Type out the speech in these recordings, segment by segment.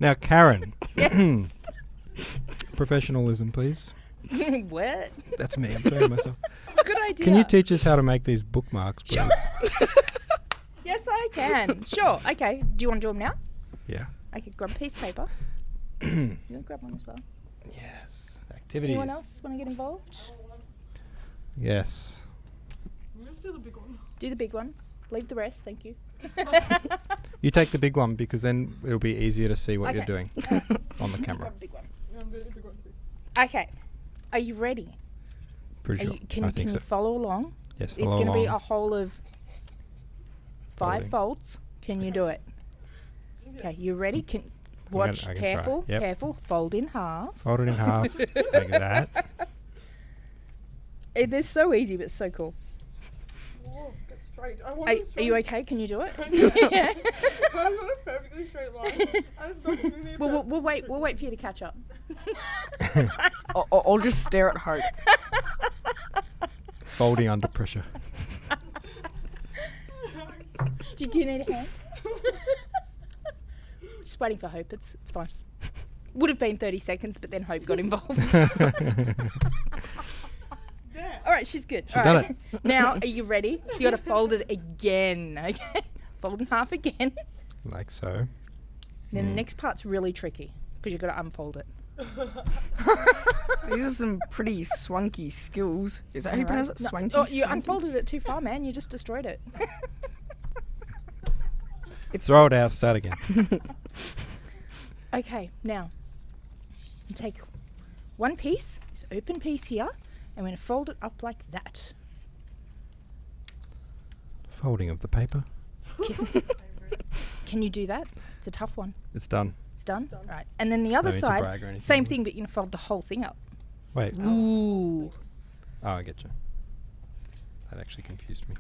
Now, Karen. Yes. Professionalism, please. What? That's me. I'm showing myself. Good idea. Can you teach us how to make these bookmarks, please? Yes, I can. Sure. Okay. Do you want to do them now? Yeah. Okay, grab a piece of paper. You want to grab one as well? Yes. Activities. Anyone else want to get involved? Yes. Let's do the big one. Do the big one. Leave the rest. Thank you. You take the big one because then it'll be easier to see what you're Okay. doing on the camera. Grab a big one. Yeah, I'm doing the big one too. Okay. Are you ready? Pretty Are sure. you, can I you, think can so. you follow along? Yes, It's follow going to be along. a whole of 5 Folding. folds. Can you do it? Okay, you ready? Can watch I can careful, try. Yep. careful. Fold in half. Fold it in half like that. They're so easy, but so cool. Whoa, get straight. I want Are, it are straight. you okay? Can you do it? Yeah. I want a perfectly straight line. I just don't do the We'll wait. We'll wait for you to catch up. I'll just stare at Hope. Folding under pressure. Do you need a hand? Just waiting for Hope. It's fine. Would have been 30 seconds, but then Hope got involved. There. All right, she's good. She All done right. Now, are you ready? You got to fold it again. Okay, fold in half again. Like so. Then the next part's really tricky because you've got to unfold it. These are some pretty swanky skills. Is that how you pronounce it? No, Swanky? oh, you swanky? unfolded it too far, man. You just destroyed it. Throw it out. Start again. Okay, now you take one piece, this open piece here, and we're going to fold it up like that. Folding of the paper. Can you do that? It's a tough one. It's done. It's done? Right. And then the other need to side, brag or anything, same but- thing, but you can fold the whole thing up. Wait. Ooh. Oh, I get you. That actually confused me.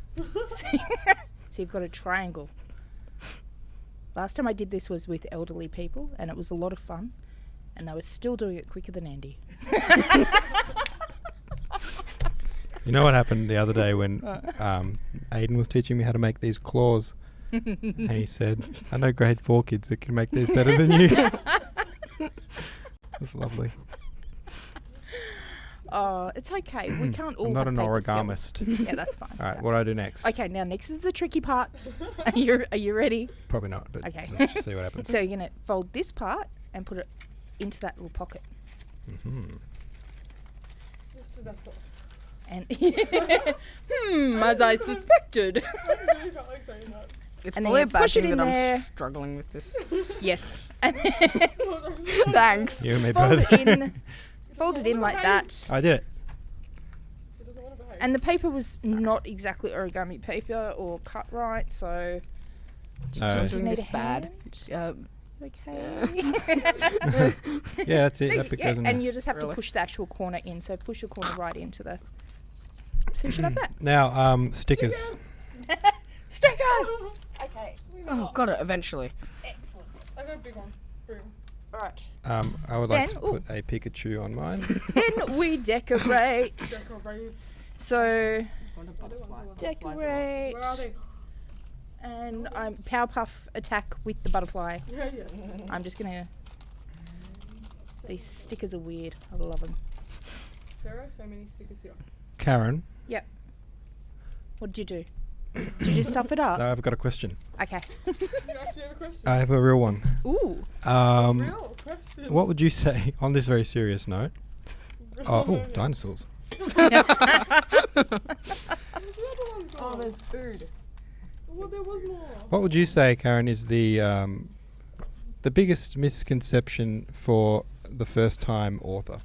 So you've got a triangle. Last time I did this was with elderly people, and it was a lot of fun, and they were still doing it quicker than Andy. You know what happened the other day when Aidan was teaching me how to make these claws? And he said, I know grade 4 kids that can make these better than you. It was lovely. Oh, it's okay. We can't all I'm not have an paper skills. origamist. Yeah, that's fine. All right, That's what do I do next? Okay, now next is the tricky part. Are you ready? Probably not, but Okay. let's just see what happens. So you're going to fold this part and put it into that little pocket. Just as I thought. And as I suspected. I really felt like saying that. It's And then probably you a bad push it thing in that there. I'm struggling with this. Yes. And then Thanks. You and me fold both. it in. Fold it in like that. I did it. It doesn't want to behave. And the paper was not exactly origami paper or cut right, so No. I'm do you doing need this a bad. hand? Okay. Yeah, that's it. That bit Yeah, goes in and there. you just have to Really? push the actual corner in. So push your corner right into the. So you should have that. Now, stickers. Stickers. Okay. Oh, got it eventually. Excellent. I got a big one. Boom. All right. I would like Then- to put a Pikachu on mine. Then we decorate. Decorate. So Where decorate. are they? And Powerpuff attack with the butterfly. Yeah, yeah. I'm just gonna. These stickers are weird. I love them. There are so many stickers here. Karen, What did you do? Did you stuff it up? I've got a question. Okay. You actually have a question? I have a real one. Ooh. Real question. What would you say, on this very serious note? Oh, dinosaurs. Oh, there's food. Well, there was more. What would you say, Karen, is the biggest misconception for the first-time author?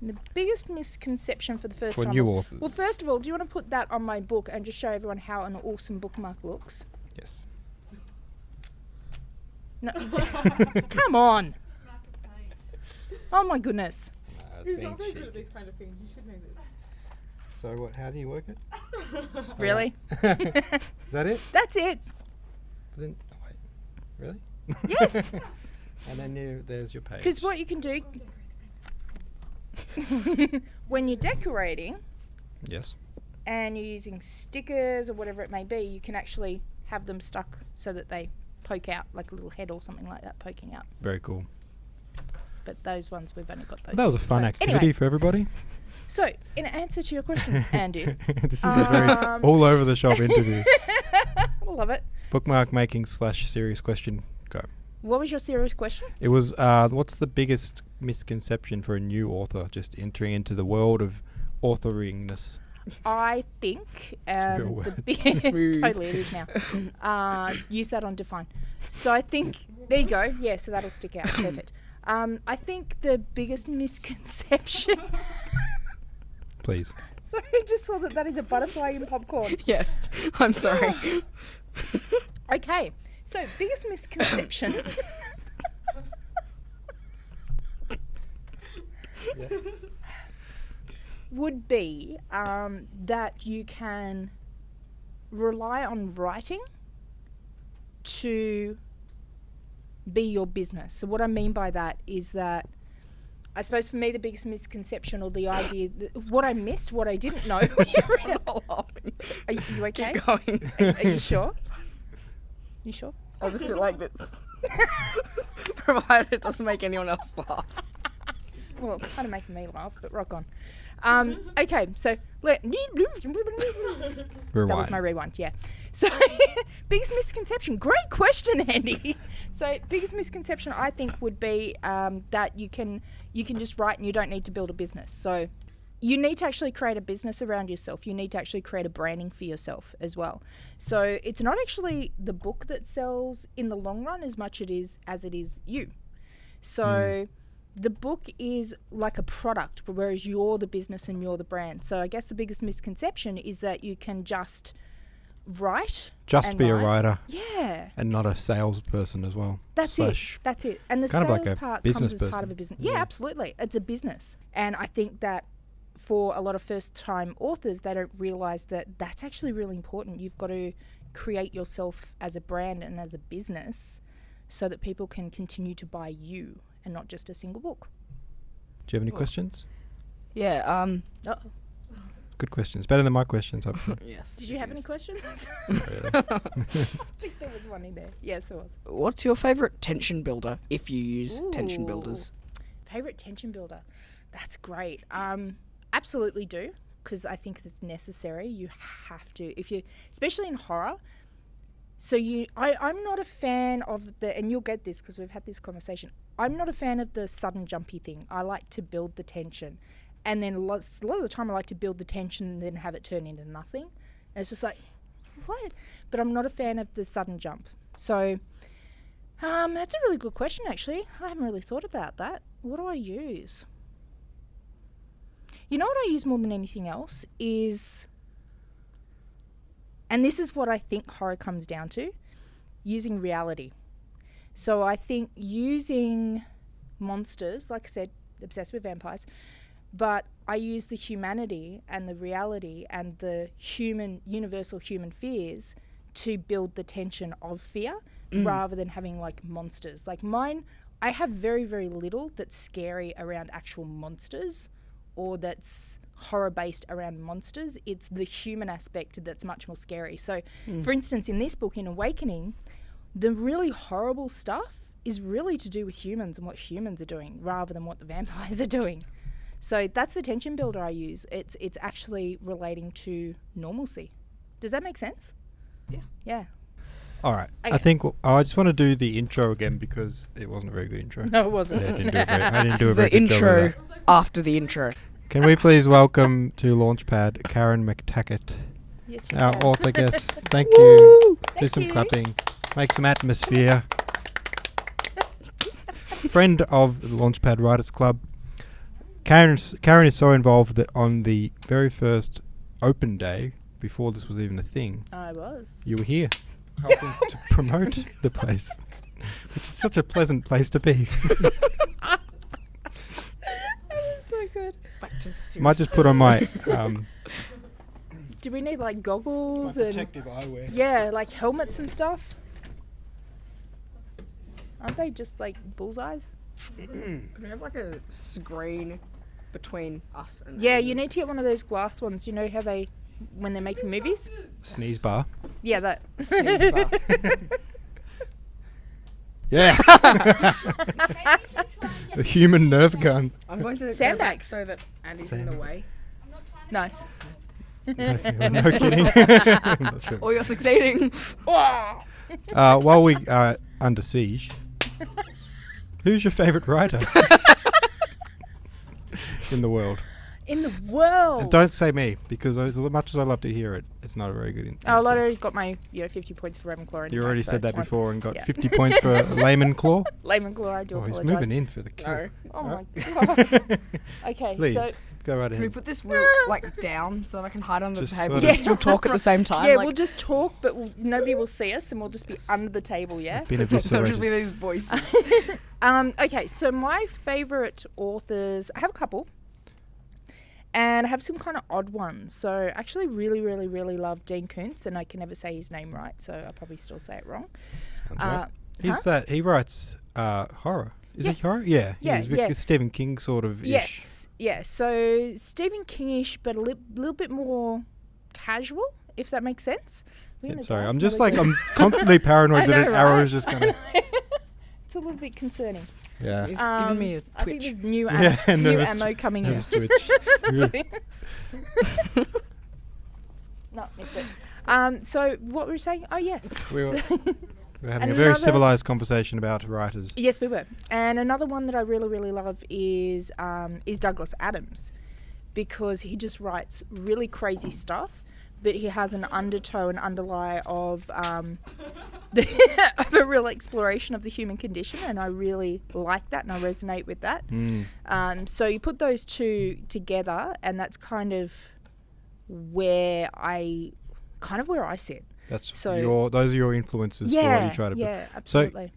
The biggest misconception for the first For time. new authors? Well, first of all, do you want to put that on my book and just show everyone how an awesome bookmark looks? Yes. No. Come on. Oh my goodness. He's not very good at these kind of things. You should know this. So what? How do you work it? Really? Is that it? That's it. Then, oh wait, really? Yes. And then there's your page. Because what you can do when you're decorating Yes. and you're using stickers or whatever it may be, you can actually have them stuck so that they poke out, like a little head or something like that poking out. Very cool. but those ones we've only got those. That was a two. fun So, activity anyway, for everybody. so in answer to your question, Andy, This is a very all over the shop interview. I love it. Bookmark making / serious question. Go. What was your serious question? It was what's the biggest misconception for a new author just entering into the world of authoringness? I think real the word. biggest Smooth. totally it is now. Use that on define. So I think there you go. Yeah, so that'll stick out. Perfect. I think the biggest misconception. Please. Sorry, I just saw that is a butterfly in popcorn. Yes, I'm sorry. Okay, so biggest misconception. Would be that you can rely on writing to be your business. So what I mean by that is that I suppose for me the biggest misconception or the idea that what I missed, what I didn't know. Are you okay? Keep going. Are you sure? You sure? I'll just sit like this. Provided it doesn't make anyone else laugh. Well, it's kind of making me laugh, but rock on. Okay, so that was my rewind, yeah. So, biggest misconception. Great question, Andy. So, biggest misconception I think would be that you can just write and you don't need to build a business. So, you need to actually create a business around yourself. You need to actually create a branding for yourself as well. So, it's not actually the book that sells in the long run as much as it is you. So, the book is like a product, whereas you're the business and you're the brand. So I guess the biggest misconception is that you can just write. Just be a writer. Yeah. And not a salesperson as well. That's it. And the kind of sales like a part business comes as part of person. a business. Yeah, absolutely. It's a business. And I think that for a lot of first-time authors, they don't realise that that's actually really important. You've got to create yourself as a brand and as a business so that people can continue to buy you and not just a single book. Do you have any questions? Yeah, Uh-oh. Good questions. Better than my questions, hopefully. yes. Did you have any yes. questions? Not really. I think there was one in there. Yes, there was. What's your favourite tension builder if you use tension Ooh. builders? Favourite tension builder? That's great. Absolutely do, because I think it's necessary. You have to, especially in horror. So I'm not a fan of and you'll get this because we've had this conversation. I'm not a fan of the sudden jumpy thing. I like to build the tension. And then a lot of the time I like to build the tension and then have it turn into nothing. And it's just like, what? But I'm not a fan of the sudden jump. So that's a really good question, actually. I haven't really thought about that. What do I use? You know what I use more than anything else is... And this is what I think horror comes down to, using reality. So I think using monsters, like I said, obsessed with vampires, but I use the humanity and the reality and the universal human fears to build the tension of fear rather than having like monsters. Like mine, I have very, very little that's scary around actual monsters or that's horror-based around monsters. It's the human aspect that's much more scary. So, for instance, in this book, in Awakening, the really horrible stuff is really to do with humans and what humans are doing rather than what the vampires are doing. So that's the tension builder I use. It's actually relating to normalcy. Does that make sense? Yeah. Yeah. All right. Okay. I think I just want to do the intro again because it wasn't a very good intro. No, it wasn't. Yeah, I didn't do a very, I didn't This do a is very the good job of intro that. after the intro. Can we please welcome to Launchpad Karen McTackett, Yes, you our can. author guest. Thank you. Do Thank some you. clapping. Make some atmosphere. Friend of the Launchpad Writers Club. Karen is so involved that on the very first open day, before this was even a thing, I was. you were here helping to promote the place. Which is such a pleasant place to be. That is so good. Back to serious. Might just put on my Do we need like goggles and eyewear. yeah, like helmets and stuff? Aren't they just like bullseyes? Can we have like a screen between us and... Yeah, you need to get one of those glass ones. You know how they, when they're making movies? Sneeze bar. Yeah, that. Sneeze bar. Yes. The human nerf gun. I'm going to go Sandbag. back so that Andy's in the way. Nice. No kidding. I'm not sure. Or you're succeeding. While we are under siege, who's your favourite writer in the world? In the world. And don't say me, because as much as I love to hear it, it's not a very good Oh, I answer. already got my 50 points for Ravenclaw. You anyway, already so said it's that fine. before and got Yeah. 50 points for Layman Claw. Ravenclaw, I do Oh, he's apologise. moving in for the kill. No. Oh my Alright. god. Okay, Please, so go right Can we ahead. put this real down so that I can hide under Just the table sort and of- still talk at the same time? yeah, like, we'll just talk, but nobody will see us, and we'll just be under the table. Yeah. Been there'll just eviscerated. be these voices. Okay, so my favourite authors, I have a couple, and I have some kind of odd ones. So I actually really, really, really love Dean Koontz, and I can never say his name right, so I'll probably still say it wrong. Sounds right. huh? He writes horror. Is Yes. it horror? Yeah. Yeah, He's yeah. Stephen King sort of. Yes, yeah. So Stephen Kingish, but a little bit more casual, if that makes sense. We're Yeah, gonna sorry, die. I'm just Really like, good. I'm constantly paranoid I that know, an arrow right? is just gonna. It's a little bit concerning. Yeah. He's giving me a I think twitch. there's new, Yeah, new nervous ammo coming in. nervous twitch. No, missed it. So what were we saying? Oh yes. We were having And a very another- civilized conversation about writers. Yes, we were. And another one that I really, really love is Douglas Adams, because he just writes really crazy stuff, but he has an undertow and underlie of of a real exploration of the human condition, and I really like that, and I resonate with that. So you put those two together, and that's kind of where I sit. That's So- those are your influences for what you try to. yeah, absolutely.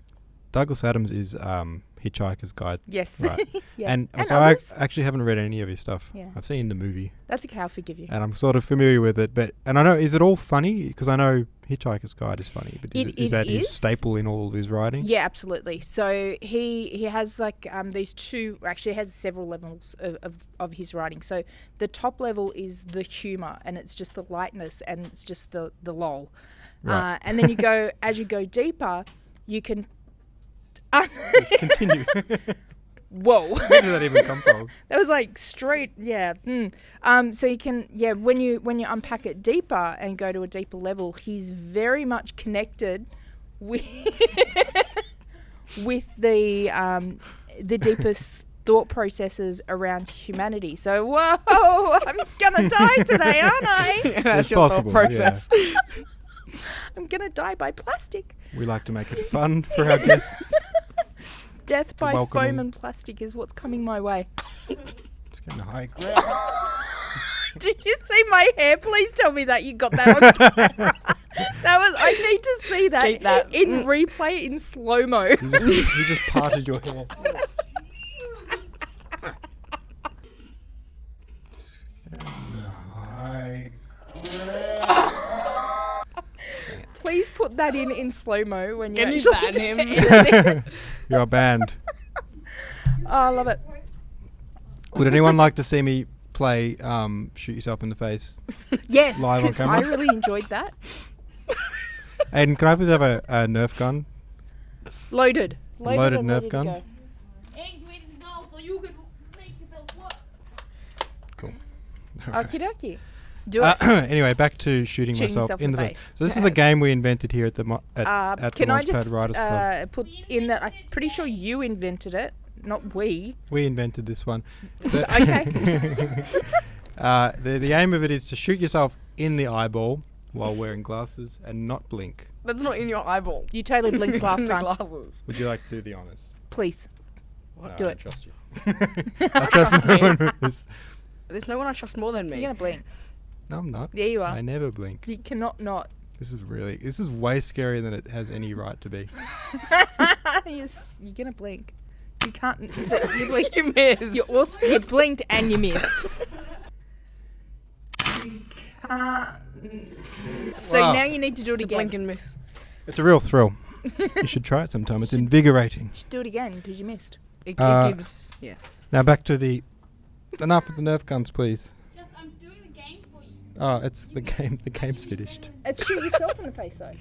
Douglas Adams is Hitchhiker's Guide. Yes. Right. Yeah. And And so I others. actually haven't read any of his stuff. Yeah. I've seen the movie, That's okay, I'll forgive you. and I'm sort of familiar with it. And I know, is it all funny? Because I know Hitchhiker's Guide is funny, but is that his is. staple in all of his writing? Yeah, absolutely. So he has like these two, actually has several levels of his writing. So the top level is the humour, and it's just the lightness, and it's just the lol. Right. And then as you go deeper, you can... Just continue. Whoa. Where did that even come from? That was like straight, yeah. So you can, when you unpack it deeper and go to a deeper level, he's very much connected with with the deepest thought processes around humanity. So whoa, I'm gonna die today, aren't I? That's It's your possible, thought process. I'm gonna die by plastic. We like to make it fun for our guests. Death by welcome foam in. and plastic is what's coming my way. It's getting high. Did you see my hair? Please tell me that you got that on camera. That was. I need to see that, Keep that. in replay in slow mo. You just parted your hair. Please put that in slow mo when you Can you actually ban him? edit it. You're banned. Oh, I love it. Would anyone like to see me play Shoot Yourself in the Face? Yes, Live on because I camera? really enjoyed that. Aidan, can I please have a Nerf gun? Loaded. Loaded and Nerf ready to gun? go. Ain't ready to go, so you can make yourself what? Cool. Okie dokie. Do it. Anyway, back to shooting Shooting myself yourself in in the the face. face. So this is a Yes. game we invented here at the at the Can I Launchpad just Writers Club. put in that I'm pretty sure you invented it, not we. We invented this one. Okay. The aim of it is to shoot yourself in the eyeball while wearing glasses and not blink. That's not in your eyeball. You totally blinked It's last in the time. glasses. Would you like to do the honours? Please. Do I it. trust you. I trust no one with this. There's no one I trust more than me. You're going to blink. No, I'm not. Yeah, you are. I never blink. You cannot not. This is way scarier than it has any right to be. You're going to blink. You can't. You blinked. You missed. You blinked and you missed. So Wow. now you need to do it It's a again. blink and miss. It's a real thrill. You should try it sometime. It's invigorating. Just do it again because you missed. It Uh, gives. Yes. Now back to the... Enough with the Nerf guns, please. Just, I'm doing the game for you. Oh, it's the game. The game's finished. It's shoot yourself in the face though.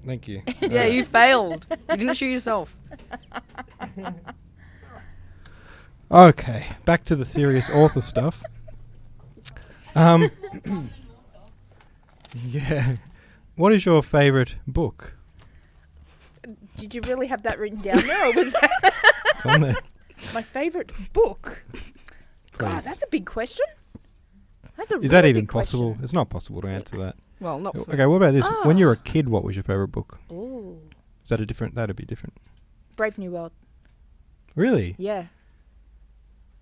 Thank you. Yeah, you failed. You didn't shoot yourself. Okay, back to the serious author stuff. Yeah. What is your favourite book? Did you really have that written down there, or was that It's on there. my favourite book? God, Please. that's a big question. That's a Is that really even big question. possible? It's not possible to answer that. Well, not for Okay, what about this? When Ah. you were a kid, what was your favourite book? Ooh, Is that a different? That'd be different. Brave New World. Really? Yeah.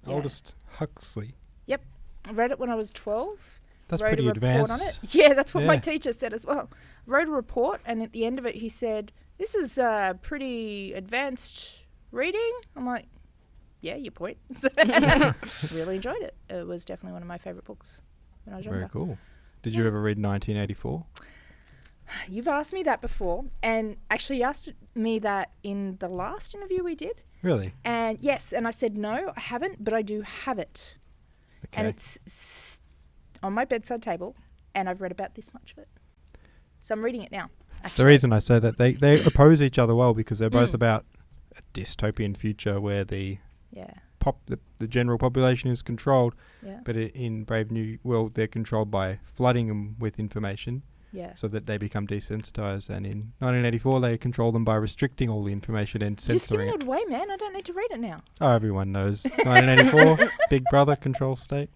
Yeah. Oldest Huxley. I read it when I was 12. That's wrote pretty a report advanced. on it. Yeah, that's what my Yeah. teacher said as well. Wrote a report, and at the end of it, he said, "This is pretty advanced reading." I'm like, "Yeah, your point." Really enjoyed it. It was definitely one of my favourite books when I was Very younger. cool. Did you ever read 1984? You've asked me that before, and actually you asked me that in the last interview we did. Really? And yes, and I said no, I haven't, but I do have it, Okay. and it's on my bedside table, and I've read about this much of it. So I'm reading it now. The Actually. reason I say that they oppose each other well because they're both Mm. about a dystopian future where the Yeah, the general population is controlled, yeah, but in Brave New World they're controlled by flooding them with information yeah. so that they become desensitized. And in 1984 they control them by restricting all the information and Just censoring giving it. it away, man. I don't need to read it now. Oh, everyone knows 1984, Big Brother control state.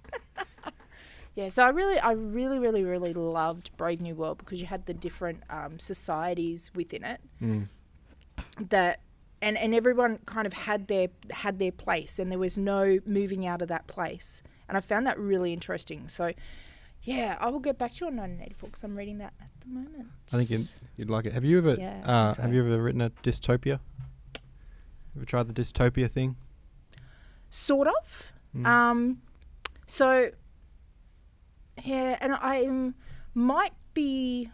Yeah, so I really loved Brave New World because you had the different societies within it Mm. that, and everyone kind of had their place, and there was no moving out of that place, and I found that really interesting. So, yeah, I will get back to you on 1984 because I'm reading that at the moment. I think you'd like it. Have you ever Yeah, I think so. have you ever written a dystopia? Ever tried the dystopia thing? Sort of. Mm. So, yeah, and I might be.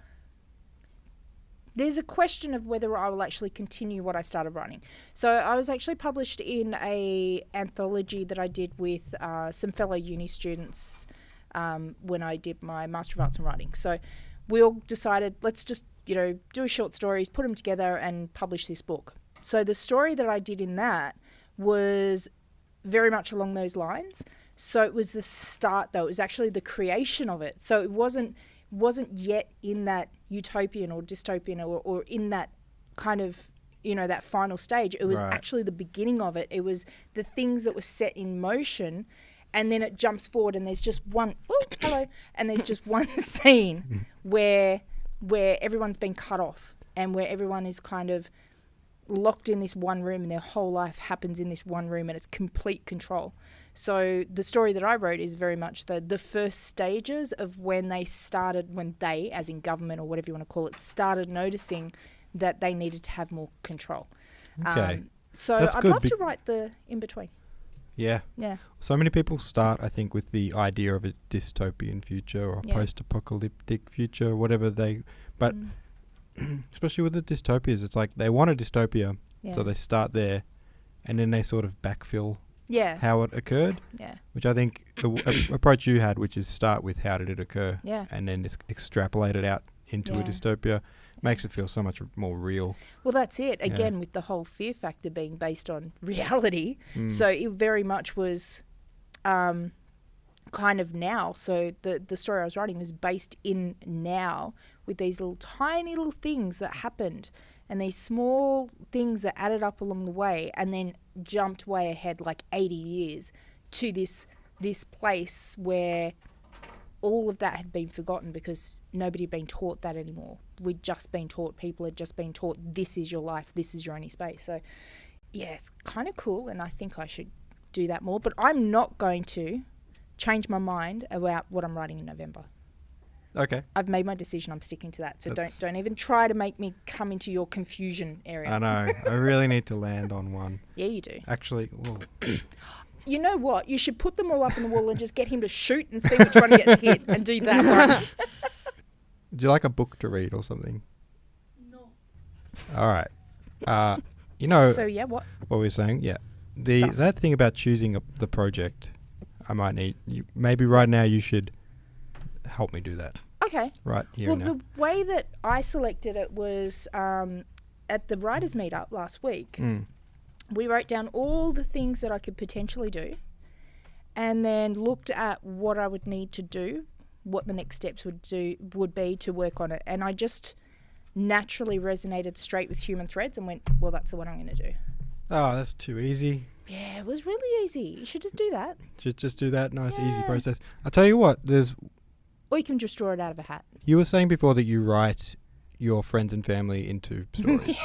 There's a question of whether I will actually continue what I started writing. So I was actually published in a anthology that I did with some fellow uni students when I did my Master of Arts in Writing. So we all decided, let's just, do short stories, put them together and publish this book. So the story that I did in that was very much along those lines. So it was the start, though. It was actually the creation of it. So it wasn't yet in that utopian or dystopian or in that kind of, that final stage. It was Right. actually the beginning of it. It was the things that were set in motion, and then it jumps forward and there's just one, and there's just one scene where everyone's been cut off and where everyone is kind of locked in this one room and their whole life happens in this one room and it's complete control. So the story that I wrote is very much the first stages of when they, as in government or whatever you want to call it, started noticing that they needed to have more control. Okay. So That's I'd good love to write the in-between. Yeah. Yeah. So many people start, I think, with the idea of a dystopian future or a Yeah. post-apocalyptic future, whatever but especially with the dystopias, it's like they want a dystopia, Yeah. so they start there, and then they sort of backfill Yeah. how it occurred, Yeah. which I think the approach you had, which is start with how did it occur, Yeah. and then just extrapolate it out into a Yeah. dystopia, makes it feel so much more real. Well, that's it. Yeah. Again, with the whole fear factor being based on reality. Mm. So it very much was kind of now. So the story I was writing was based in now with these little tiny little things that happened and these small things that added up along the way and then jumped way ahead like 80 years to this place where all of that had been forgotten because nobody had been taught that anymore. We'd just been taught, people had just been taught, this is your life, this is your only space. So, yeah, it's kind of cool, and I think I should do that more. But I'm not going to change my mind about what I'm writing in November. Okay. I've made my decision. I'm sticking to that. So That's- don't even try to make me come into your confusion area. I know. I really need to land on one. Yeah, you do. Actually, well, You know what? You should put them all up on the wall and just get him to shoot and see which one gets hit and do that one. do you like a book to read or something? No. All right. So yeah, what? What we were saying, yeah. Stuff. That thing about choosing the project, I might need. Maybe right now you should help me do that. Okay. Okay. right here Well, and now. the way that I selected it was at the writers' meetup last week. We wrote down all the things that I could potentially do, and then looked at what I would need to do, what the next steps would be to work on it. And I just naturally resonated straight with human threads and went, well, that's the one I'm going to do. Oh, that's too easy. Yeah, it was really easy. You should just do that. Just do that nice, easy Yeah. process. I'll tell you what, Or you can just draw it out of a hat. you were saying before that you write your friends and family into stories.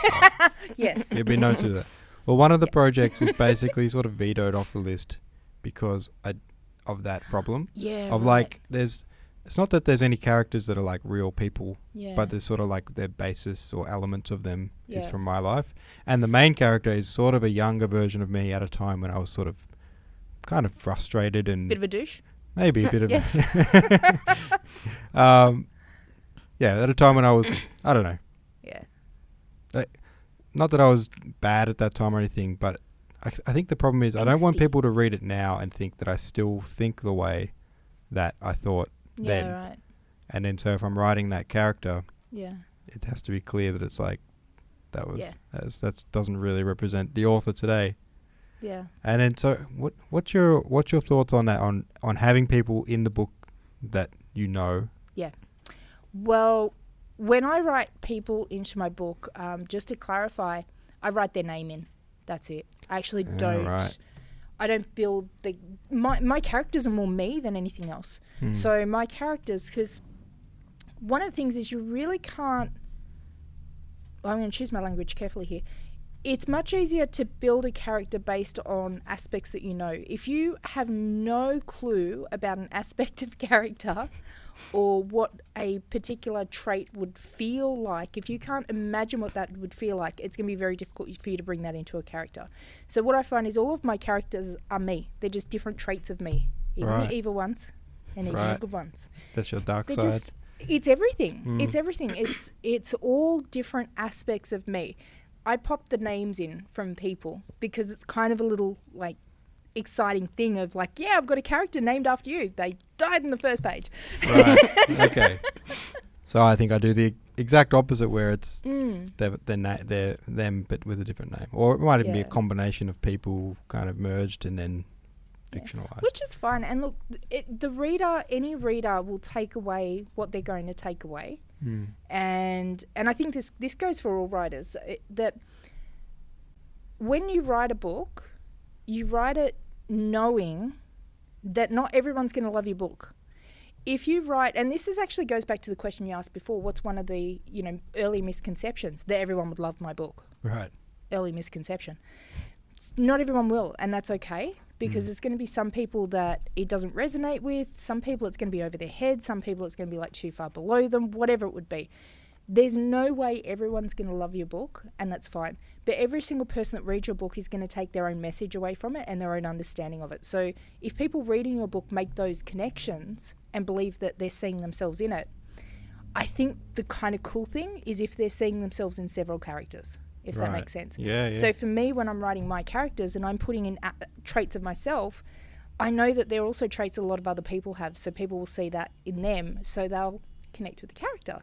Yes. You've been known to do that. Well, one of the projects was basically sort of vetoed off the list because of that problem. Yeah. Of right. like, it's not that there's any characters that are like real people, Yeah. but there's sort of like their basis or elements of them is Yeah. from my life. And the main character is sort of a younger version of me at a time when I was sort of kind of frustrated and Bit of a douche. maybe a bit of Yes. yeah, at a time when I was, I don't know, Yeah. not that I was bad at that time or anything, but I think the problem is I don't want Angsty. people to read it now and think that I still think the way that I thought Yeah, then. right. And then so if I'm writing that character, Yeah. it has to be clear that it's like that was Yeah. that doesn't really represent the author today. Yeah. And then so what's your thoughts on that on having people in the book that you know? Well, when I write people into my book, just to clarify, I write their name in. That's it. I actually don't. Right. I don't build my characters are more me than anything else. So my characters, because one of the things is you really can't. I'm going to choose my language carefully here. It's much easier to build a character based on aspects that you know. If you have no clue about an aspect of character or what a particular trait would feel like, if you can't imagine what that would feel like, it's going to be very difficult for you to bring that into a character. So what I find is all of my characters are me. They're just different traits of me. Even Right. the evil ones and even the Right. good ones. That's your dark They're side. just, it's everything. It's everything. It's all different aspects of me. I pop the names in from people because it's kind of a little like exciting thing of like, yeah, I've got a character named after you. They died in the first page. Right. Okay. So I think I do the exact opposite, where it's they're them but with a different name, or it might even be a Yeah. combination of people kind of merged and then Yeah. fictionalized. Which is fine. And look, any reader will take away what they're going to take away. And I think this goes for all writers, that when you write a book, you write it knowing that not everyone's going to love your book. If you write, and this actually goes back to the question you asked before, what's one of the early misconceptions? That everyone would love my book. Right. Early misconception. Not everyone will, and that's okay, because there's going to be some people that it doesn't resonate with, some people it's going to be over their head, some people it's going to be like too far below them, whatever it would be. There's no way everyone's going to love your book, and that's fine. But every single person that reads your book is going to take their own message away from it and their own understanding of it. So if people reading your book make those connections and believe that they're seeing themselves in it, I think the kind of cool thing is if they're seeing themselves in several characters, if that makes sense. Yeah. So for me, when I'm writing my characters and I'm putting in traits of myself, I know that they're also traits a lot of other people have. So people will see that in them, so they'll connect with the character.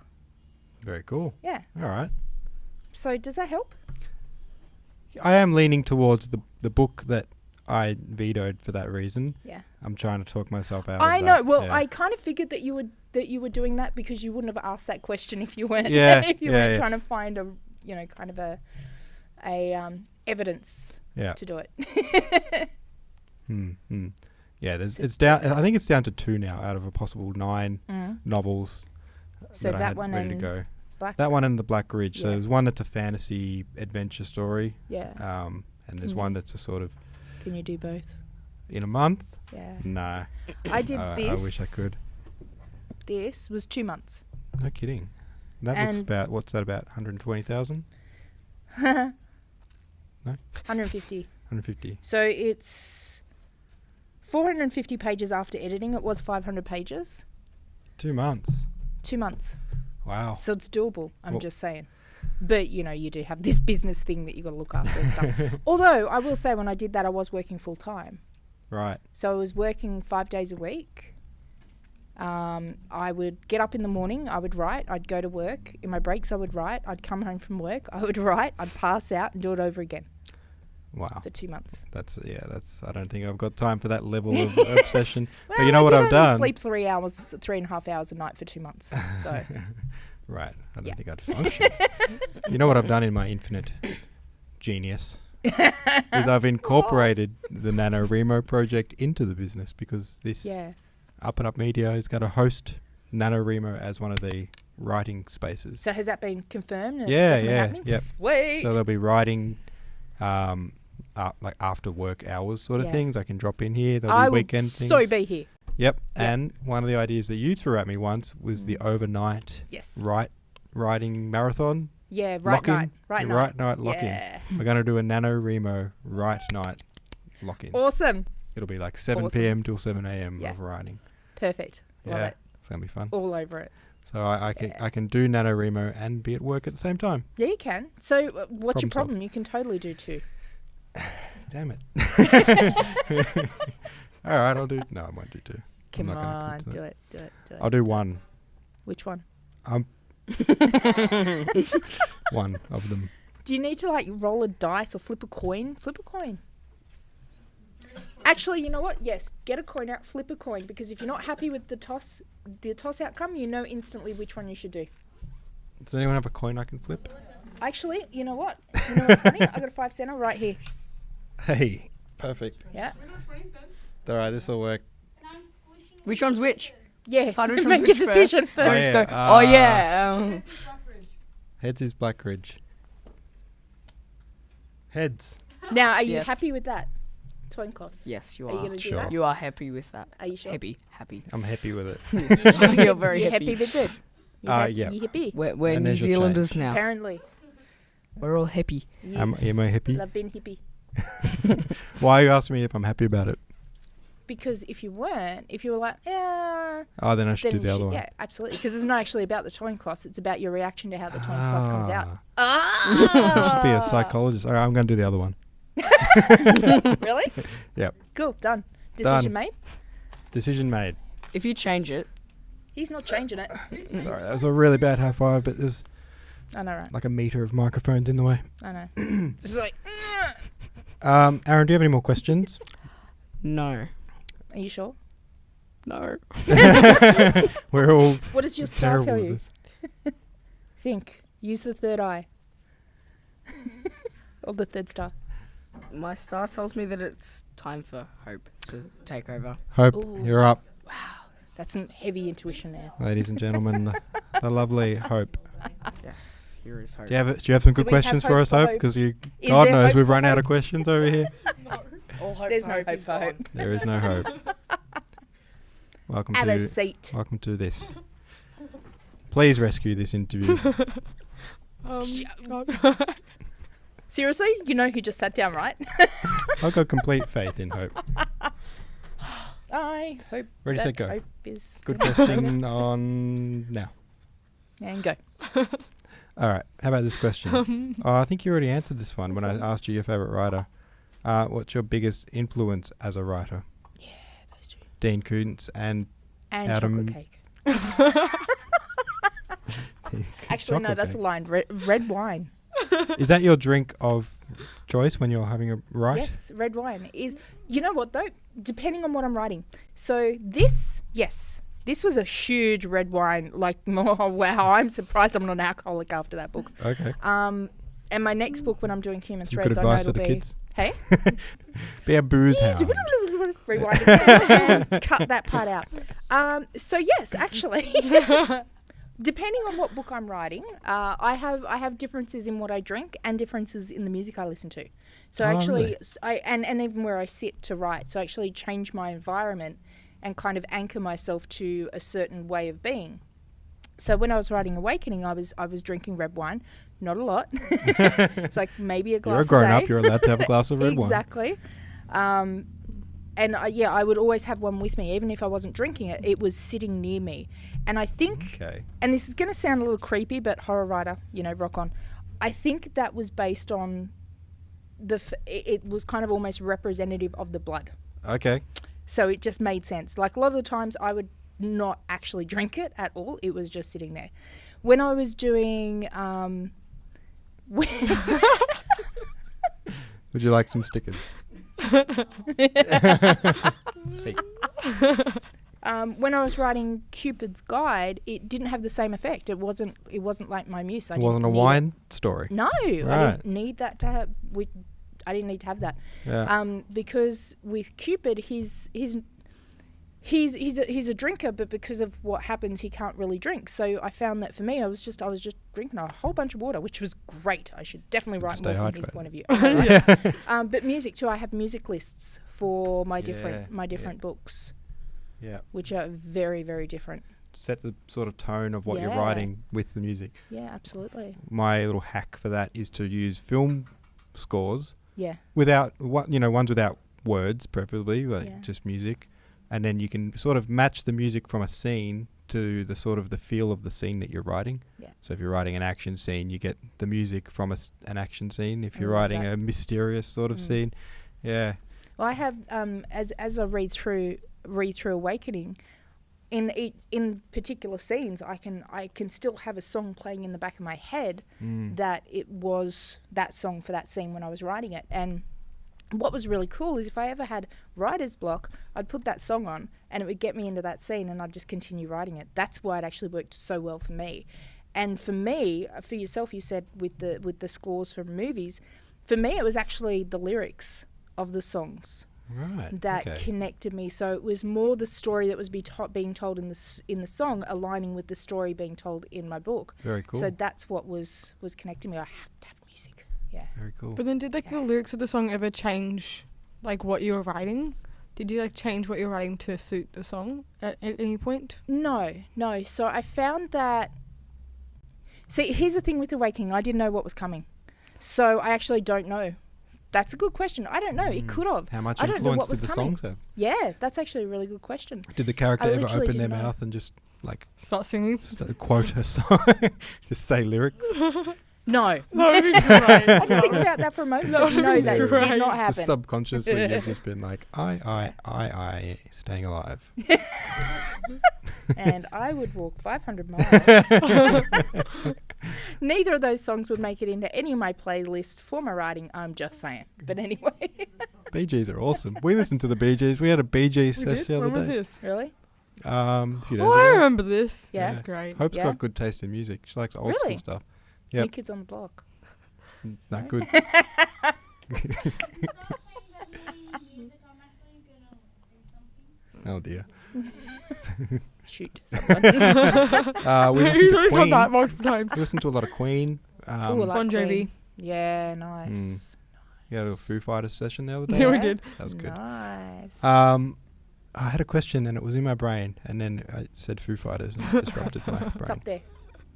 Very cool. Yeah. All right. So does that help? I am leaning towards the book that I vetoed for that reason. Yeah. I'm trying to talk myself out I of know. that. Well, Yeah. I kind of figured that you were doing that because you wouldn't have asked that question if you weren't Yeah, if you yeah, weren't yeah. trying to find a kind of a evidence Yeah. to do it. Yeah, it's down. I think it's down to 2 now out of a possible 9 novels. So I that had one ready to and go. Black. That one and the Black Ridge. So Yeah. there's one that's a fantasy adventure story. Yeah. And there's Can one you- that's a sort of Can you do both? in a month. Yeah. Nah. I did this. I wish I could. This was 2 months. No kidding. That looks And- about, what's that about? 120,000? 150. 150. So it's 450 pages after editing. It was 500 pages. 2 months. 2 months. Wow. So it's doable. I'm Well- just saying. But, you do have this business thing that you got to look after and stuff. Although, I will say when I did that, I was working full time. Right. So I was working 5 days a week. I would get up in the morning, I would write, I'd go to work. In my breaks, I would write. I'd come home from work, I would write, I'd pass out and do it over again Wow. for 2 months. That's I don't think I've got time for that level of obsession. Well, but you know what I I've did only done? sleep 3.5 hours a night for 2 months. So Right. I don't Yeah. think I'd function. You know what I've done in my infinite genius? Is I've incorporated the NaNoWriMo project into the business, because this yes. Up and Up Media is going to host NaNoWriMo as one of the writing spaces. So has that been confirmed? And Yeah, it's definitely yeah, happening? yep. Sweet. So they'll be writing like after work hours sort of Yeah. things. I can drop in here. There'll I be will weekend things. so be here. Yep. Yeah. And one of the ideas that you threw at me once was the overnight Yes. writing marathon. Yeah, right lock-in. night. Right The night. Right night lock-in. Yeah. We're going to do a NaNoWriMo right night lock-in. Awesome. It'll be like 7 Awesome. p.m. till 7 a.m. Yeah. of writing. Perfect. Love Yeah. it. It's going to be fun. All over it. So I can do NaNoWriMo and be at work at the same time. Yeah, you can. So what's your Problem solved. problem? You can totally do two. Damn it. All right, I'll do... No, I won't do 2. Come not gonna on, commit to do that. it, do it, do it. I'll do 1. Which one? One of them. Do you need to like roll a dice or flip a coin? Flip a coin. Actually, you know what? Yes, get a coin out, flip a coin, because if you're not happy with the toss outcome, you know instantly which one you should do. Does anyone have a coin I can flip? Actually, you know what? You know what's funny? I got a 5-center right here. Hey, perfect. Yeah. We got 20 cents. All right, this will work. Which one's which? Yeah. Decide which Make one's a which decision first. first. Let's go. Yeah, Oh yeah. Blackridge. Heads is Blackridge. Heads. Now, are you Yes. happy with that? Coin cost. Yes, you Are you are. gonna do Sure. that? You are happy with that. Are you sure? Happy. I'm happy with it. Yes. You're very You happy. happy with it? Yeah. You happy? We're And New there's your Zealanders now. Apparently. We're all happy. You Am I happy? love being hippie. Why are you asking me if I'm happy about it? Because if you weren't, if you were like, yeah, Oh, then I should then do the you other should, one. yeah, absolutely. Because it's not actually about the coin cost; it's about your reaction to how the coin cost comes out. I should be a psychologist. All right, I'm going to do the other one. Really? Yep. Cool. Done. Decision Done. made. Decision made. If you change it, He's not changing it. Sorry, that was a really bad high five, but there's I know, right? like a meter of microphones in the way. I know. Just like, Aaron, do you have any more questions? no. are you sure? No. We're all What does your star terrible tell at you? this. Think. Use the third eye. Or the third star. My star tells me that it's time for Hope to take over. Hope, Ooh. you're up. That's some heavy intuition there. Ladies and gentlemen, the lovely Hope. Yes, here is Hope. Do you have some good we have questions hope for us, for Hope? Hope? Because Is God there knows hope we've for run out Hope? of questions over here. All hope There's for no hope hope is for gone. Hope. There is no hope. Welcome Have a to seat. this. Please rescue this interview. Seriously? You know who just sat down, right? I've got complete faith in Hope. I hope Ready, that set, go. Hope is Good gonna- question on now. And go. All right. How about this question? I think you already answered this one when I asked you your favorite writer. What's your biggest influence as a writer? Yeah, those two. Dean Koontz and And Adam- chocolate cake. Actually, no, chocolate that's cake. a line. Red wine. Is that your drink of choice when you're having a write? Yes, red wine is. You know what though? Depending on what I'm writing. So this was a huge red wine. Like, oh wow, I'm surprised I'm not an alcoholic after that book. Okay. And my next book, when I'm doing Human Some Threads, good I know advice it'll for the be. kids. Hey. Be a booze hound. Rewind it and cut that part out. So yes, actually, depending on what book I'm writing, I have differences in what I drink and differences in the music I listen to. So Oh, actually, really? and even where I sit to write. So I actually change my environment and kind of anchor myself to a certain way of being. So when I was writing Awakening, I was drinking red wine, not a lot. It's like maybe a glass. You're a grown a day. up. You're allowed to have a glass of red wine. Exactly. And I would always have one with me, even if I wasn't drinking it. It was sitting near me, and I think, Okay. and this is going to sound a little creepy, but horror writer, rock on. I think that was based on it was kind of almost representative of the blood. Okay. So it just made sense. Like a lot of the times I would not actually drink it at all. It was just sitting there. When I was doing... Would you like some stickers? When I was writing Cupid's Guide, it didn't have the same effect. It wasn't like my muse. It wasn't a wine story. No, I Right. didn't need that to have. I didn't need to have that. Yeah. Because with Cupid, he's a drinker, but because of what happens, he can't really drink. So I found that for me, I was just drinking a whole bunch of water, which was great. I should definitely write more from his hydrated. point of view. Right? But music too. I have music lists for my different books, Yeah. which are very, very different. Set the sort of tone of what you're Yeah. writing with the music. Yeah, absolutely. My little hack for that is to use film scores Yeah, without ones without words, preferably, like Yeah. just music, and then you can sort of match the music from a scene to the sort of the feel of the scene that you're writing. Yeah. So if you're writing an action scene, you get the music from an action scene. If you're love writing that. a mysterious sort of scene, yeah. well, I have as I read through Awakening, in particular scenes, I can still have a song playing in the back of my head that it was that song for that scene when I was writing it. And what was really cool is if I ever had writer's block, I'd put that song on and it would get me into that scene and I'd just continue writing it. That's why it actually worked so well for me. And for me, for yourself, you said with the scores for movies, for me it was actually the lyrics of the songs Right. that okay. connected me. So it was more the story that was being told in the song aligning with the story being told in my book. Very cool. So that's what was connecting me. I have to have music. Yeah. Very cool. But then did the lyrics of the song ever change like what you were writing? Did you like change what you were writing to suit the song at any point? No. So I found that... See, here's the thing with Awakening. I didn't know what was coming. So I actually don't know. That's a good question. I don't know. It could have. How much I don't know influence what was did the coming. songs have? Yeah, that's actually a really good question. Did the character I ever literally open their didn't know. mouth and just like Start singing? quote a song, just say lyrics? No. No, I didn't think about that for a moment. but no, that you're did right. not Just happen. subconsciously, you've just been like, I, staying alive. And I would walk 500 miles. Neither of those songs would make it into any of my playlists for my writing. I'm just saying. But anyway. Bee Gees are awesome. We listened to the Bee Gees. We had a Bee Gees session the When other was day. this? Really? A few days Oh, I ago. remember this. Yeah. Yeah. Great. Hope's Yeah. got good taste in music. She likes old Really? school stuff. New Yep. Kids on the Block. Not good. Oh dear. Shoot. Someone. We He's listened to already done Queen. that multiple times. We listened to a lot of Queen. Ooh, I like Bon Jovi. Queen. Yeah, nice. We had a Foo Fighters session the other day. Yeah, we Yeah. did. That was good. Nice. I had a question and it was in my brain, and then I said Foo Fighters and it disrupted my brain. It's up there.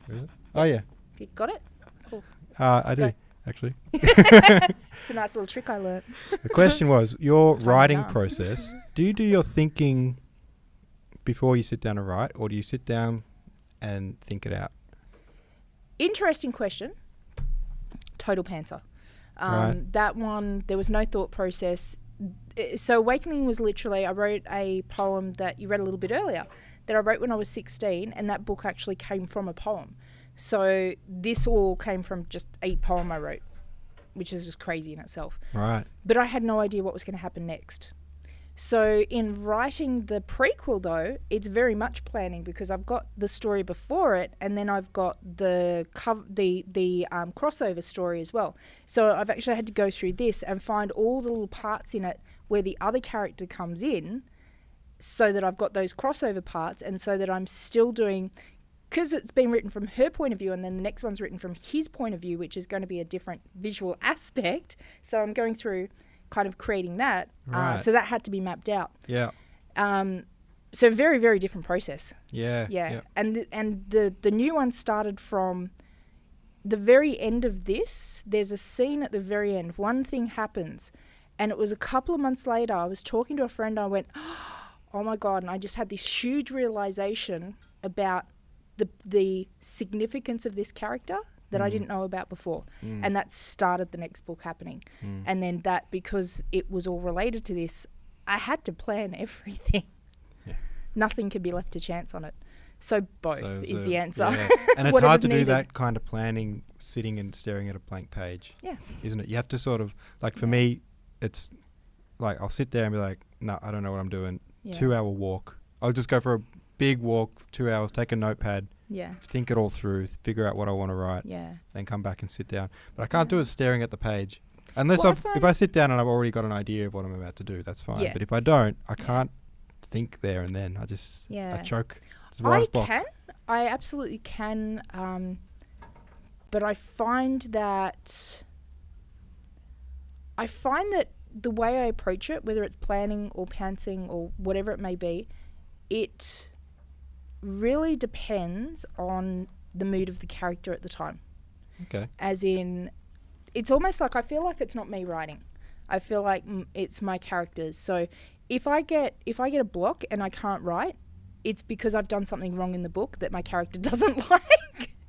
Where is it? Oh yeah, You got it? Cool. I do Go. actually. It's a nice little trick I learnt. The question was your Tiny writing arm. process. Do you do your thinking before you sit down to write, or do you sit down and think it out? Interesting question. Total pantser. Right. That one, there was no thought process. So Awakening was literally, I wrote a poem that you read a little bit earlier, that I wrote when I was 16, and that book actually came from a poem. So this all came from just a poem I wrote, which is just crazy in itself. Right. But I had no idea what was going to happen next. So in writing the prequel, though, it's very much planning, because I've got the story before it, and then I've got the crossover story as well. So I've actually had to go through this and find all the little parts in it where the other character comes in, so that I've got those crossover parts, and so that I'm still doing, because it's been written from her point of view, and then the next one's written from his point of view, which is going to be a different visual aspect. So I'm going through kind of creating that. Right. So that had to be mapped out. Yeah. So very, very different process. Yeah. Yeah. And the new one started from the very end of this. There's a scene at the very end. One thing happens, and it was a couple of months later. I was talking to a friend. I went, oh my God. And I just had this huge realization about the significance of this character that I didn't know about before. And that started the next book happening. And then that, because it was all related to this, I had to plan everything. Yeah. Nothing can be left to chance on it. So both is the answer. Yeah. And it's hard Whatever's to do needed. that kind of planning sitting and staring at a blank page. Yeah. Isn't it? You have to sort of, like for me, it's like I'll sit there and be like, no, I don't know what I'm doing. Yeah. 2-hour walk. I'll just go for a big walk for 2 hours, take a notepad, Yeah. think it all through, figure out what I want to write, Yeah. then come back and sit down. But I can't do it staring at the page. Unless Well, if I sit down and I've already got an idea of what I'm about to do, that's fine. Yeah. But if I don't, I Yeah. can't think there and then. I Yeah. choke. It's I writer's block. can. I absolutely can. But I find that the way I approach it, whether it's planning or pantsing or whatever it may be, it really depends on the mood of the character at the time. Okay. As in, it's almost like I feel like it's not me writing. I feel like it's my characters. So if I get a block and I can't write, it's because I've done something wrong in the book that my character doesn't like.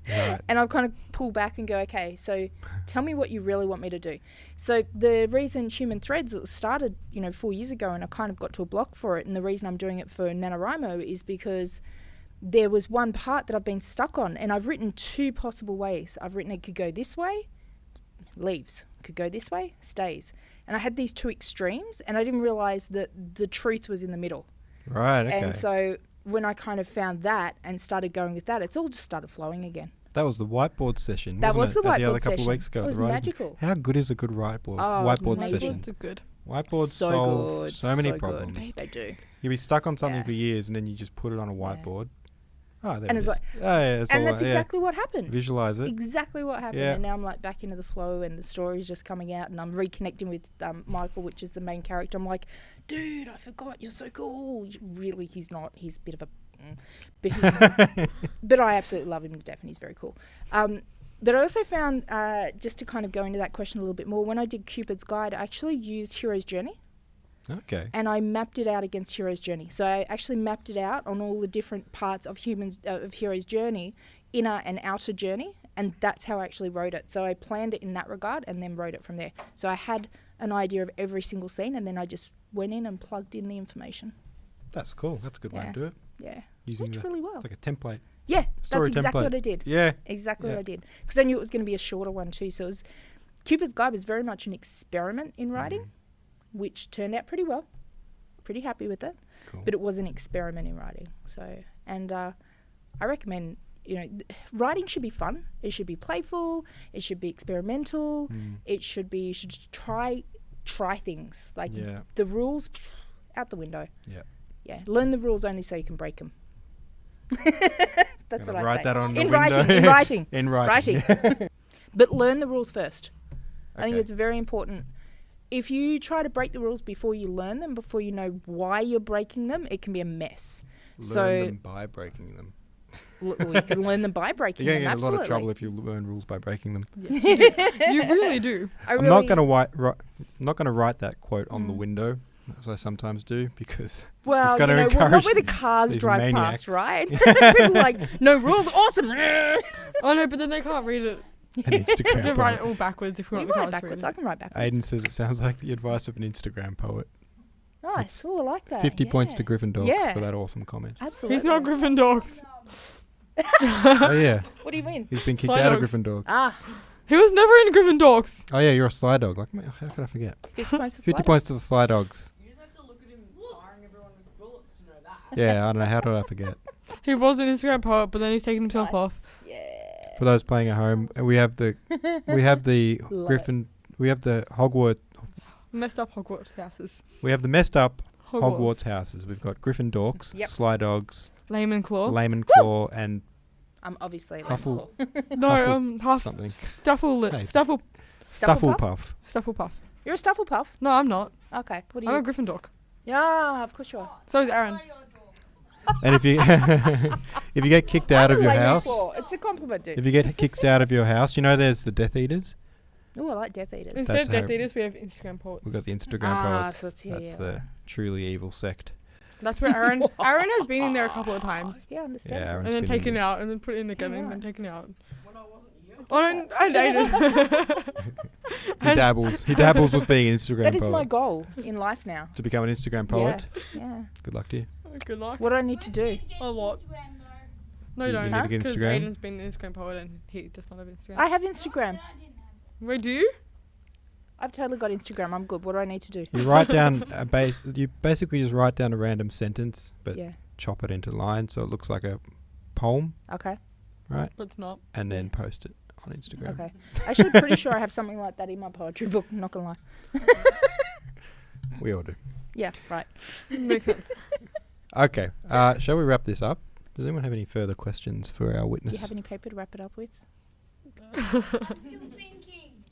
Right. And I'll kind of pull back and go, okay, so tell me what you really want me to do. So the reason Human Threads was started, 4 years ago, and I kind of got to a block for it, and the reason I'm doing it for NaNoWriMo is because there was one part that I've been stuck on, and I've written 2 possible ways. I've written it could go this way, leaves. Could go this way, stays. And I had these 2 extremes, and I didn't realise that the truth was in the middle. Right, okay. And so when I kind of found that and started going with that, it's all just started flowing again. That was the whiteboard session, That wasn't was the it? The other whiteboard couple of session. weeks ago. It was the writing- magical. How good is a good whiteboard Oh, it was whiteboard amazing. session? Whiteboards are good. Whiteboards So solve good, so many so good. problems. They do. You'll be stuck on something Yeah. for years and then you just put it on a whiteboard. Oh, there And it it's is. like- Oh, yeah, it's all And that's yeah. exactly what happened. Visualize it. Exactly what happened. Yeah. And now I'm like back into the flow and the story's just coming out and I'm reconnecting with Michael, which is the main character. I'm like, dude, I forgot, you're so cool. Really, he's not. He's a bit of a... but I absolutely love him to death and he's very cool. But I also found, just to kind of go into that question a little bit more, when I did Cupid's Guide, I actually used Hero's Journey. Okay. And I mapped it out against Hero's Journey. So I actually mapped it out on all the different parts of Hero's Journey, inner and outer journey, and that's how I actually wrote it. So I planned it in that regard and then wrote it from there. So I had an idea of every single scene, and then I just went in and plugged in the information. That's cool. That's a good way Yeah. to do it. Yeah, Using worked that. really well. It's like a template. Yeah, Story that's exactly template. what I did. Yeah. Exactly Yeah. what I did. Because I knew it was going to be a shorter one too. So it was, Cupid's Guide was very much an experiment in writing, which turned out pretty well. Pretty happy with it. Cool. But it was an experiment in writing. So, and I recommend, writing should be fun. It should be playful. It should be experimental. It should be, you should just try things. Like Yeah. the rules, out the window. Yeah. Yeah. Learn the rules only so you can break them. That's Gonna what I write say. that on the in window. writing. In writing. In writing. But learn the rules first. I think Okay. it's very important. If you try to break the rules before you learn them, before you know why you're breaking them, it can be a mess. Learn them by breaking them. Well, you can learn them by breaking You're going them. to get in a lot Absolutely. of trouble if you learn rules by breaking them. You really do. I'm not going to write that quote on the window, as I sometimes do, because Well, it's going to well, encourage not where the cars these drive maniacs. past, right? People are like, no rules, awesome. Oh no, but then they can't read it. an Instagram They write it poet. all backwards if we You want the write cars to read backwards. it. I can write backwards. Aidan says it sounds like the advice of an Instagram poet. Nice. Oh, I like that. 50 points to Yeah. Gryffindor Yeah. for that awesome comment. Absolutely. He's not Gryffindor. Oh, yeah. What do you mean? He's been kicked Sly out of dogs. Gryffindor. Ah, He was never in Gryffindor. Oh, yeah, you're a Sly Dog. Like, how could I forget? 50 points for 50 Sly points to the Sly Dogs. You just have to look at him firing everyone with bullets to know that. Yeah, I don't know. How did I forget? He was an Instagram poet, but then he's taken himself Nice. off. Yeah. For those playing at home, we have the Love Griffin. We have the Hogwarts. Messed up Hogwarts houses. We have the messed up Hogwarts houses. We've got Gryffindorks, Yep. Sly Dogs, Lame Claw. Layman Claw, and I'm obviously Huffle- No, half something. Stuffle. Hey. Stufflepuff? Stufflepuff. You're a Stufflepuff? No, I'm not. Okay. What are I'm you? a Gryffindor. Yeah, of course you are. So is Aaron. And if you if you get kicked out I'm of a your Ravenclaw. house, It's a compliment, dude. if you get kicked out of your house, there's the Death Eaters. Oh, I like Death Eaters. Instead of That's Death how- Eaters, we have Instagram poets. We've got the Instagram Ah, poets. so it's here, That's yeah. the truly evil sect. That's where Aaron has been in there a couple of times. Yeah, I understand. Yeah, Aaron's And then been in taken there. out, and then put it in again, and right. then taken out. When I wasn't here. Oh, and Aidan. He dabbles. He dabbles with being an Instagram That is poet. my goal in life now. To become an Instagram poet. Yeah. Good luck to you. Good luck. What do I need to do? A lot. No, you You don't. need to get Because Instagram? Aidan's been an Instagram poet and he does not have Instagram. I have Instagram. Where do you? I've totally got Instagram. I'm good. What do I need to do? You write down you basically just write down a random sentence, but Yeah. chop it into lines so it looks like a poem, Okay. right? But it's not. And then post it on Instagram. Okay. Actually, pretty sure I have something like that in my poetry book. I'm not gonna lie. We all do. Yeah. Right. Makes sense. Okay. Shall we wrap this up? Does anyone have any further questions for our witness? Do you have any paper to wrap it up with?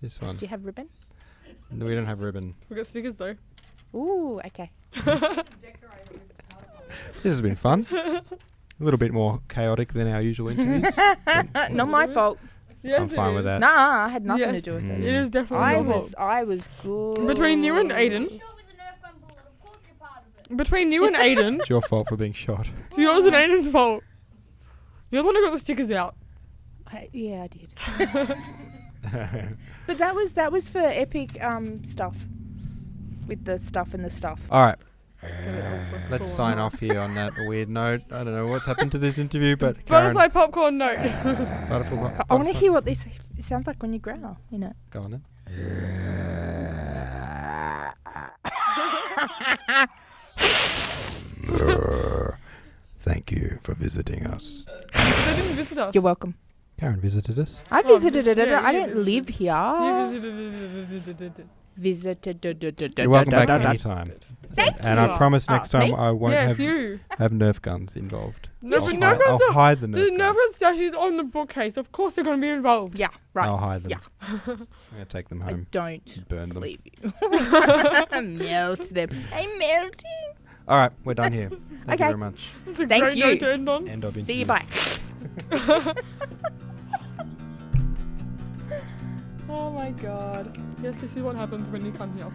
This one. Do you have ribbon? No, we don't have ribbon. We got stickers though. Ooh. Okay. This has been fun. A little bit more chaotic than our usual interviews. Not my fault. Yes, I'm fine with that. Nah, I had nothing to Yes. do with it. It is definitely I your was fault. good. Between you and Aidan. Between you and Aidan. It's your fault for being shot. It's yours and Aidan's fault. You're the one who got the stickers out. Yeah, I did. But that was for epic stuff. With the stuff and the stuff. All right. Let's sign off here on that weird note. I don't know what's happened to this interview, but Karen, Butterfly popcorn note. I want to hear what this sounds like when you growl, you know. Go on then. Thank you for visiting us. They didn't visit us. You're welcome. Karen visited us. I visited it. yeah, I you don't live here. You visited. Visited. You're welcome back anytime. Thank And you. I promise next time me? I won't Yeah, have you. Nerf guns involved. No, but Nerf guns I'll are- hide the The Nerf Nerf guns. gun stashes on the bookcase. Of course they're going to be involved. Yeah, right. I'll hide them. Yeah. I'm going to take them I home. don't Burn them. believe you. Melt them. I'm melting. All right, we're done here. Thank you Okay. very much. It's a Thank great you. note to end on. End of See you. interview. Bye. Oh my god. Yes, this is what happens when you come here.